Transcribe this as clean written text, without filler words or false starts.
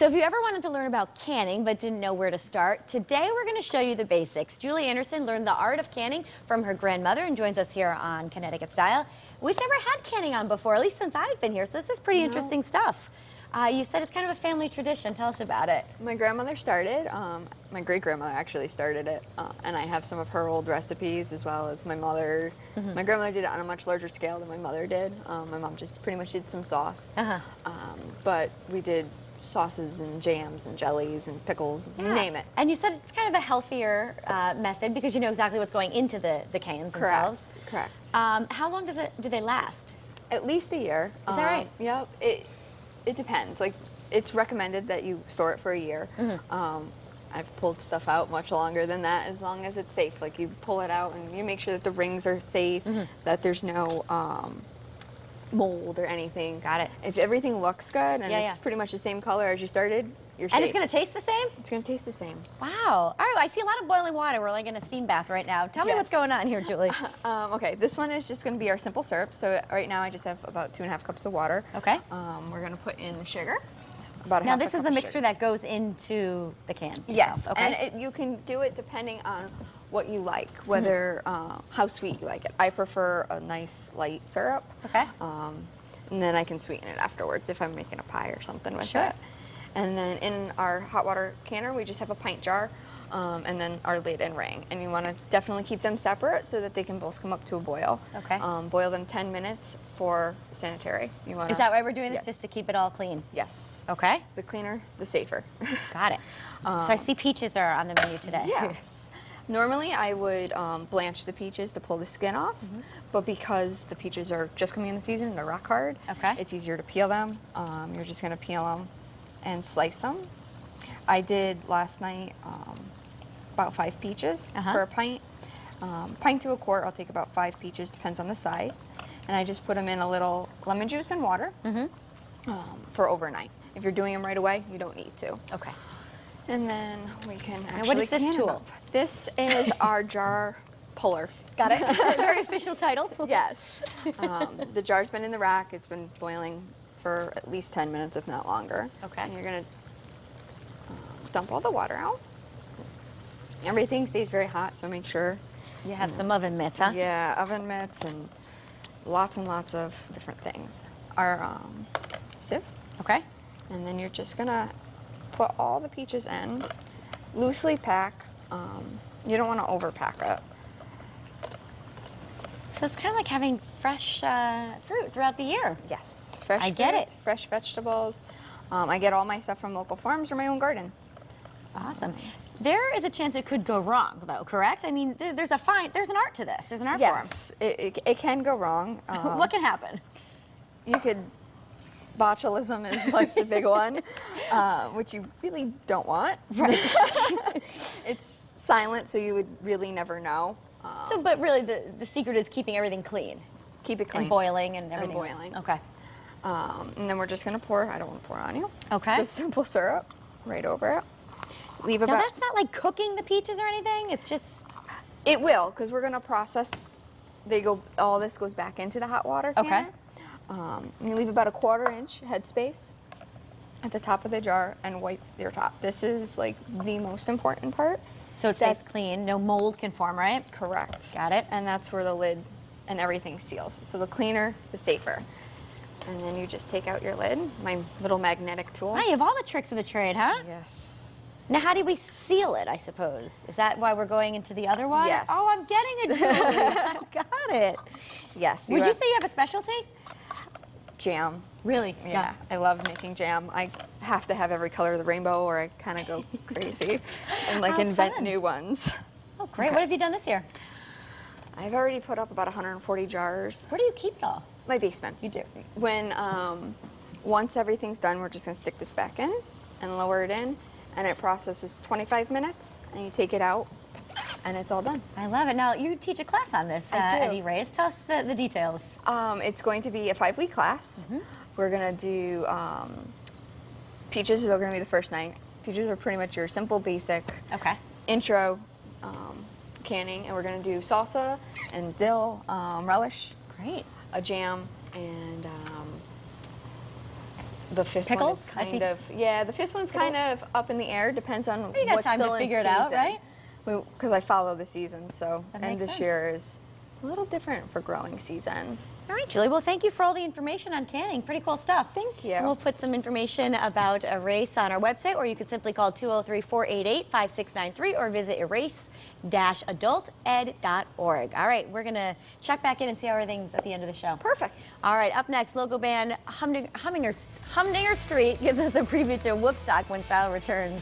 So if you ever wanted to learn about canning but didn't know where to start, today we're going to show you the basics. Julie Anderson learned the art of canning from her grandmother and joins us here on Connecticut Style. We've never had canning on before, at least since I've been here, so this is pretty interesting stuff. You said it's kind of a family tradition. Tell us about it. My grandmother started, my great-grandmother actually started it, and I have some of her old recipes as well as my mother. My grandmother did it on a much larger scale than my mother did. My mom just pretty much did some sauce, but we did sauces and jams and jellies and pickles, you name it. And you said it's kind of a healthier method because you know exactly what's going into the cans themselves. Correct. How long do they last? At least a year. Is that right? Yep. It depends. Like, it's recommended that you store it for a year. I've pulled stuff out much longer than that, as long as it's safe. Like, you pull it out and you make sure that the rings are safe, that there's no mold or anything. Got it. If everything looks good and it's pretty much the same color as you started, you're safe. And it's going to taste the same? It's going to taste the same. Wow. All right, I see a lot of boiling water. We're like in a steam bath right now. Tell me what's going on here, Julie. Okay, this one is just going to be our simple syrup. So right now I just have about 2.5 cups of water. Okay. We're going to put in the sugar. Now this is the mixture that goes into the can. Yes. Okay. And you can do it depending on what you like, whether how sweet you like it. I prefer a nice light syrup. Okay. And then I can sweeten it afterwards if I'm making a pie or something with it. And then in our hot water canner, we just have a pint jar, and then our lid and ring. And you want to definitely keep them separate so that they can both come up to a boil. Okay. Boil them 10 minutes for sanitary. Is that why we're doing this, just to keep it all clean? Yes. Okay. The cleaner, the safer. Got it. So I see peaches are on the menu today. Yes. Normally I would blanch the peaches to pull the skin off, but because the peaches are just coming in the season and they're rock hard, it's easier to peel them. You're just going to peel them and slice them. I did last night about 5 peaches for a pint. Pint to a quart, I'll take about 5 peaches, depends on the size. And I just put them in a little lemon juice and water for overnight. If you're doing them right away, you don't need to. Okay. And then we can actually what is this tool? This is our jar puller. Got it? Very official title. Yes. The jar's been in the rack. It's been boiling for at least 10 minutes, if not longer. Okay. And you're going to dump all the water out. Everything stays very hot, so make sure you have some oven mitts, huh? Yeah, oven mitts and lots of different things. Our sieve. Okay. And then you're just going to put all the peaches in, loosely pack. You don't want to overpack it. So it's kind of like having fresh fruit throughout the year. Yes, fresh I get it. Fresh vegetables. I get all my stuff from local farms or my own garden. Awesome. There is a chance it could go wrong, though, correct? I mean, there's an art to this. There's an art form. Yes, it can go wrong. What can happen? You could, botulism is like the big one, which you really don't want. Right. It's silent, so you would really never know. But really the secret is keeping everything clean. Keep it clean. And boiling and everything. And boiling. Okay. And then we're just going to pour, I don't want to pour on you. Okay. The simple syrup right over it. Leave about. Now that's not like cooking the peaches or anything. It's just. It will, because we're going to process. All this goes back into the hot water canner. Okay. You leave about a 1/4 inch headspace at the top of the jar and wipe your top. This is like the most important part. So it stays clean, no mold can form, right? Correct. Got it. And that's where the lid and everything seals. So the cleaner, the safer. And then you just take out your lid, my little magnetic tool. Wow, you have all the tricks of the trade, huh? Yes. Now, how do we seal it, I suppose? Is that why we're going into the other water? Yes. Oh, I'm getting it, Julie. I got it. Yes. Would you say you have a specialty? Jam. Really? Yeah. I love making jam. I have to have every color of the rainbow or I kind of go crazy and like invent new ones. Oh, great. What have you done this year? I've already put up about 140 jars. Where do you keep it all? My basement. You do? When, once everything's done, we're just going to stick this back in and lower it in, and it processes 25 minutes, and you take it out, and it's all done. I love it. Now, you teach a class on this at ERACE. Tell us the details. It's going to be a 5-week class. We're going to do, peaches are going to be the first night. Peaches are pretty much your simple, basic intro canning, and we're going to do salsa and dill relish. Great. A jam, and The fifth Pickles? one is kind of, yeah, the fifth one's kind of up in the air. Depends on You got what's time still to in figure it season. out, right? Because I follow the season, so, That and makes this sense. year is a little different for growing season. All right, Julie. Well, thank you for all the information on canning. Pretty cool stuff. Thank you. And we'll put some information about ERACE on our website, or you can simply call 203-488-5693 or visit erace-adulted.org. All right, we're going to check back in and see how everything's at the end of the show. Perfect. All right, up next, local band Humdinger Street gives us a preview to Woodstock when style returns.